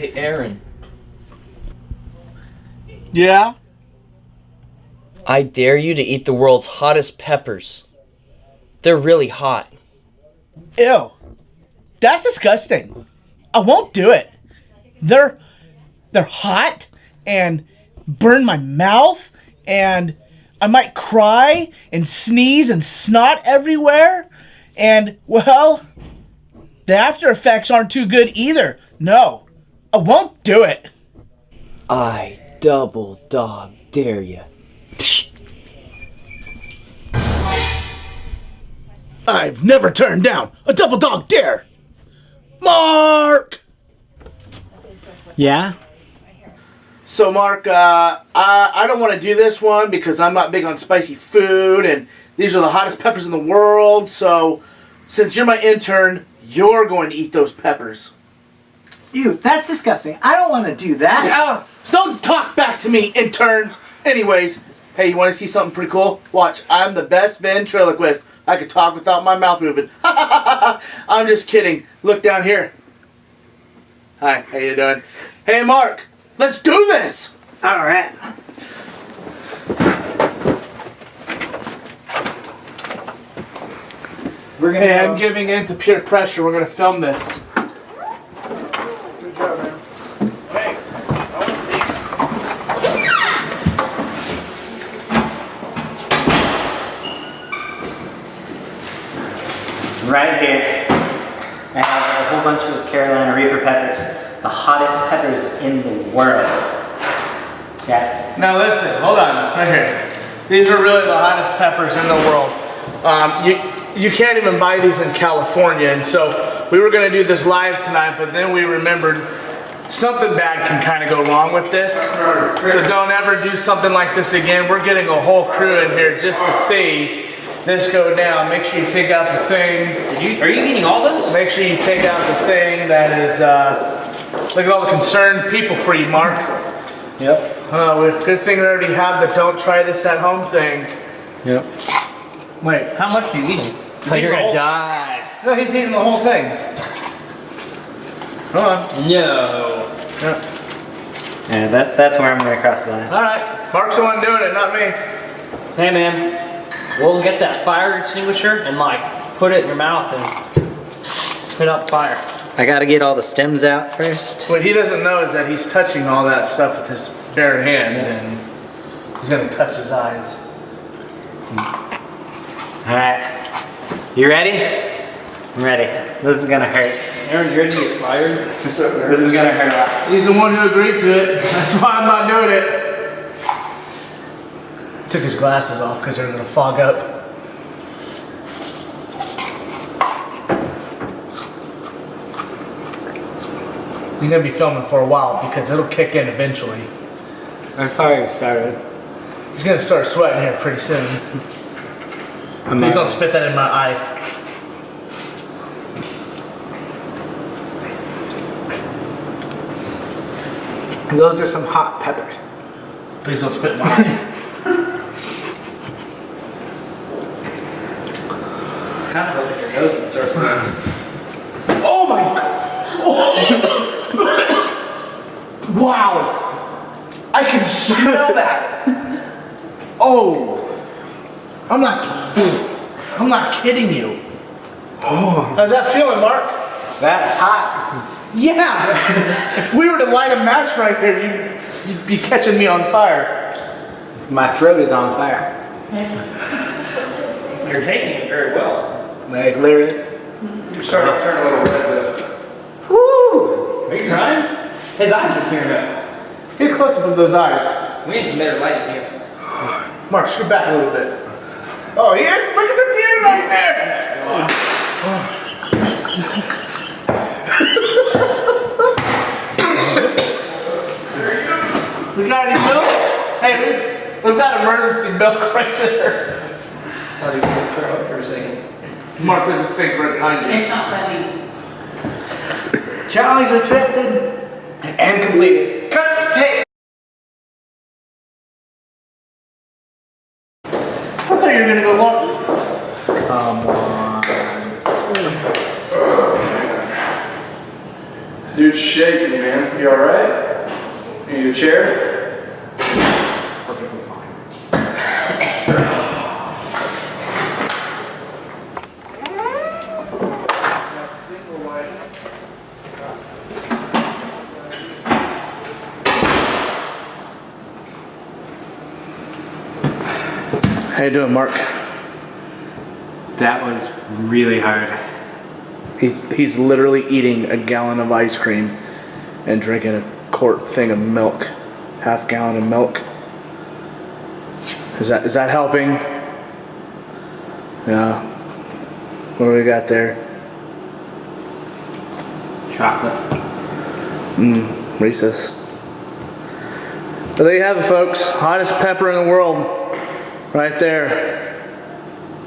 Hey, Aaron. Yeah? I dare you to eat the world's hottest peppers. They're really hot. Ew. That's disgusting. I won't do it. They're hot and burn my mouth and I might cry and sneeze and snot everywhere. And, well, the after effects aren't too good either. No, I won't do it. I double dog dare you. I've never turned down a double dog dare. Mark! Yeah? So, Mark, I don't want to do this one because I'm not big on spicy food, and these are the hottest peppers in the world. So, since you're my intern, you're going to eat those peppers. Ew, that's disgusting. I don't want to do that. Don't talk back to me, intern. Anyways, hey, you want to see something pretty cool? Watch, I'm the best ventriloquist. I can talk without my mouth moving. I'm just kidding. Look down here. Hi, how you doing? Hey, Mark, let's do this. All right. Hey, I'm giving in to peer pressure. We're going to film this. Good job, man. Hey, Right here, I have a whole bunch of Carolina Reaper peppers, the hottest peppers in the world. Yeah. now listen, hold on, right here. These are really the hottest peppers in the world. You can't even buy these in California, and so we were going to do this live tonight, but then we remembered something bad can kind of go wrong with this. So don't ever do something like this again. We're getting a whole crew in here just to see this go down. Make sure you take out the thing. Are you eating all those? Make sure you take out the thing that is, look at all the concerned people for you, Mark. Yep. Good thing we already have the don't try this at home thing. Yep. Wait, how much are you eating? Like you're gonna die. No, he's eating the whole thing. Hold on. No. Yeah, that's where I'm gonna cross the line. Alright, Mark's the one doing it, not me. Hey, man. We'll get that fire extinguisher and, like, put it in your mouth and put out the fire. I gotta get all the stems out first. What he doesn't know is that he's touching all that stuff with his bare hands, and he's gonna touch his eyes. Alright. You ready? I'm ready. This is gonna hurt. Aaron, you ready to get fired? This is gonna hurt a lot. He's the one who agreed to it. That's why I'm not doing it. Took his glasses off because they're gonna fog up. You're gonna be filming for a while because it'll kick in eventually. I've already started. He's gonna start sweating here pretty soon. Please don't spit that in my eye. Those are some hot peppers. Please don't spit in my eye. It's kind of like your nose would start running. Oh my god! Wow! I can smell that! Oh! I'm not kidding you. How's that feeling, Mark? That's hot. Yeah! If we were to light a match right here, you'd be catching me on fire. My throat is on fire. You're taking it very well. Like literally. You're starting to turn a little red. Woo! Are you crying? His eyes are tearing up. Get close up with those eyes. We need some better light in here. Mark, scoot back a little bit. Oh, he is? Look at the tear right there! We got any milk? Hey, we've got emergency milk right there. I thought he was going to throw up for a second. Mark, there's a sink right behind you. It's not funny. Challenge accepted and completed. Cut the tape. I thought you were gonna go long. Come on. Dude's shaking, man. You alright? You need a chair? Perfectly fine. How you doing, Mark? That was really hard. He's literally eating a gallon of ice cream and drinking a quart thing of milk, half gallon of milk. Is that helping? Yeah. What do we got there? Chocolate. Reese's. But there you have it, folks. Hottest pepper in the world, right there.